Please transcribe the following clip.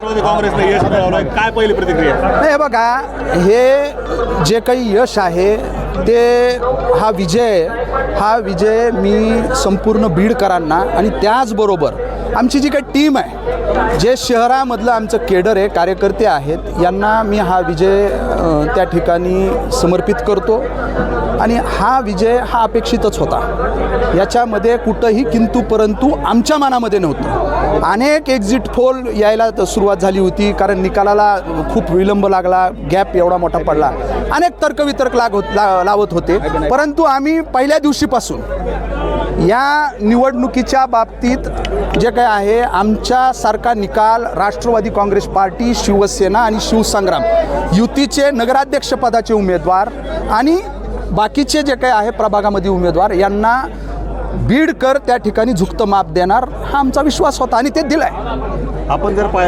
काँग्रेसने यश मिळवलं, काय पहिली प्रतिक्रिया? नाही हे बघा, हे जे काही यश आहे ते हा विजय मी संपूर्ण बीडकरांना आणि त्याचबरोबर आमची जी काही टीम आहे, जे शहरामधलं आमचं केडर आहे, कार्यकर्ते आहेत, यांना मी हा विजय त्या ठिकाणी समर्पित करतो. आणि हा विजय हा अपेक्षितच होता, याच्यामध्ये कुठंही किंतु परंतु आमच्या मनामध्ये नव्हतं. अनेक एक्झिट पोल यायला सुरुवात झाली होती, कारण निकालाला खूप विलंब लागला, गॅप एवढा मोठा पडला, अनेक तर्कवितर्क लावत होते. परंतु आम्ही पहिल्या दिवशीपासून या निवडणुकीच्या बाबतीत जे काय आहे, आमच्यासारखा निकाल राष्ट्रवादी काँग्रेस पार्टी, शिवसेना आणि शिवसंग्राम युतीचे नगराध्यक्षपदाचे उमेदवार आणि बाकीचे जे काही आहे प्रभागामध्ये उमेदवार यांना बीडकर त्या ठिकाणी झुकतं माप देणार, हा आमचा विश्वास होता आणि ते दिलाय. आपण जर